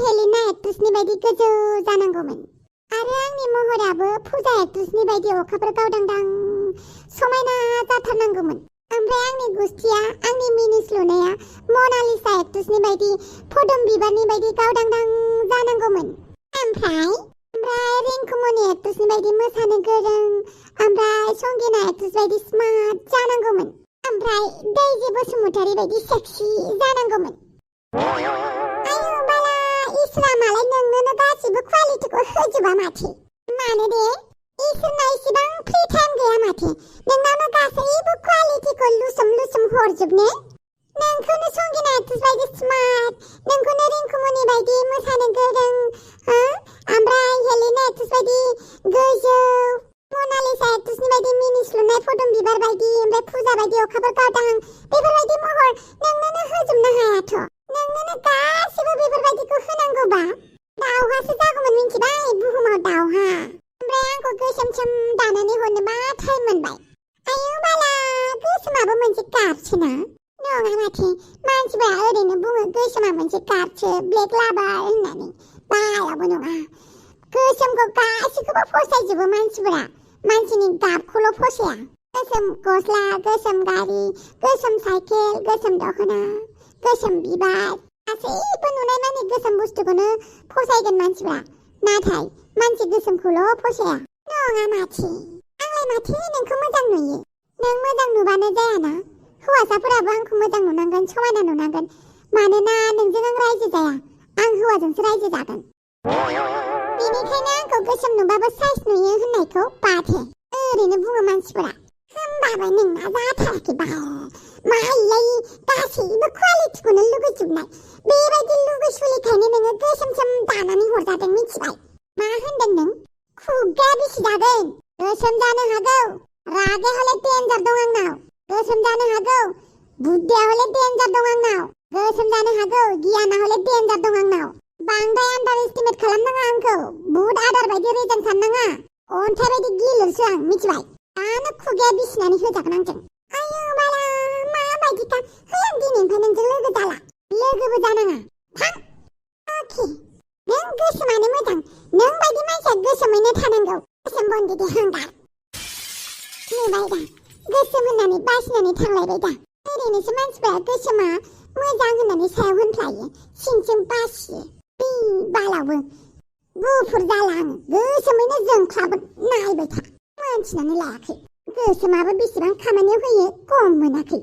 Helena एक्ट्रेसनि बायदि गोजौ जानांगौमोन आरो आंनि महराबो फुजा एक्ट्रेसनि बायदि अखाफोर गावदांदां समायना जाथारनांगौमोन। ओमफ्राय आंनि गुस्थिया आंनि मिनिस्लुनाया मनालिसा एक्ट्रेसनि बायदि फदुम बिबारनि बायदि गावदांदां जानांगौमोन। ओमफ्राय रिंकुमनि एक्ट्रेसनि बायदि मोसानो गोरों, ओमफ्राय संगिना एक्ट्रेस बायदि स्मार्ट जानांगौमोन। ओमफ्राय दैजि बसुमतारी बायदि सेक्सि जानांगौमोन। आयु बाला, इसोरा मालाय नोंनोनो गासिबो क्वालिटिखौ होजोबा माथो। मानो दे? इसोरना इसिबां फ्रि टाइम गैया माथो नोंनावनो गासैबो क्वालिटिखौ लुसुम लुसुम हरजोबनो। नोंखौनो संगिना एक्ट्रेस बायदि स्मार्ट, नोंखौनो रिंकुमनि बायदि मोसानो गोरों, ओमफ्राय हेलेना एक्ट्रेस बायदि गोजौ, मनालिसा एक्ट्रेसनि बायदि मिनिस्लुनाय फदुम बिबार बायदि, ओमफ्राय फुजा बायदि अखाफोर गावदां बेफोरबायदि महर नोंनोनो होजोबनो हायाथ'। नोंनोनो गासिबो बेफोरबायदिखौ होनांगौबा दावहासो जागौमोन मिन्थिबाय, बुहुमाव दावहा। ओमफ्राय आंखौ गोसोम दानानै हरनोबा टाइम मोनबाय। आयु बाला, गोसोमाबो मोनसे गाबसोना? नङा माथो, मानसिफोरा ओरैनो बुङो गोसोमा मोनसे गाबसो, ब्लेक लाभार होननानै। बालाबो नङा, गोसोमखौ गासिखौबो फसायजोबो मानसिफोरा, मानसिनि गाबखौल' फसाया। गोसोम गस्ला, गोसोम गारि, गोसोम साइकेल, गोसोम दख'ना, गोसोम बिबार, गासैबो नुनाय माने गोसोम बुस्थुखौनो फसायगोन मानसिफोरा, नाथाय मानसि गोसोमखौल' फसाया। नङा माथो, आंलाय माथो नोंखौ मोजां नुयो। नों मोजां नुबानो जायाना, हौवासाफोराबो आंखौ मोजां नुनांगोन, समायना नुनांगोन। मानोना नोंजों आं रायजो जाया, आं हौवाजोंसो रायजो जागोन। बेनिखायनो आंखौ गोसोम नुबाबो साइज नुयो होननायखौ बाथे, ओरैनो बुङो मानसिफोरा। होमबाबो नोंना जाथाराखै बाल, मालाय गासैबो क्वालिटिखौनो लुगैजोबनाय। बेबायदि लुगैसुलिखायनो नोङो गोसोम दानानै हरजादों मिथिबाय। मा होनदों नों? खुगाया बेसे जागोन? गोसोम जानो हागौ, रागा हले डेन्जार दं आंनाव। गोसोम जानो हागौ, बुद्धिया हले डेन्जार दं आंनाव। गोसोम जानो हागौ, गियाना हले डेन्जार दं आंनाव। बांद्राय आन्डार एस्टिमेट खालामनाङा आंखौ, बुट आदार बायदि रेजें साननाङा। अन्थाइ बायदि गिलिरसो आं मिथिबाय। दानो खुगाया बिसिनानै होजागोन आंजों। आयु बाला, माबायदिखा? है, आं दिनैनिफ्राय नोंजों लोगो जाला, लोगोबो जानाङा। थां। अके, नों गोसोमानो मोजां, नों बायदि मानसिया गोसोमैनो थानांगौ। गोसोम बन्दिदि हांगार। नुबाय दा, गोसोम होननानै बासिनानै थांलायबाय दा। ओरैनोसो मानसिफोरा गोसोमा मोजां होननानै सायाव होनफ्लायो, सिंजों बासियो। बालावबो गुफुर जाला आङो, गोसोमैनो जोंख्लाबो नायबाय था। मोनथिनानै लायाखै, गोसोमाबो बेसेबां खामानियाव होयो गम मोनाखै।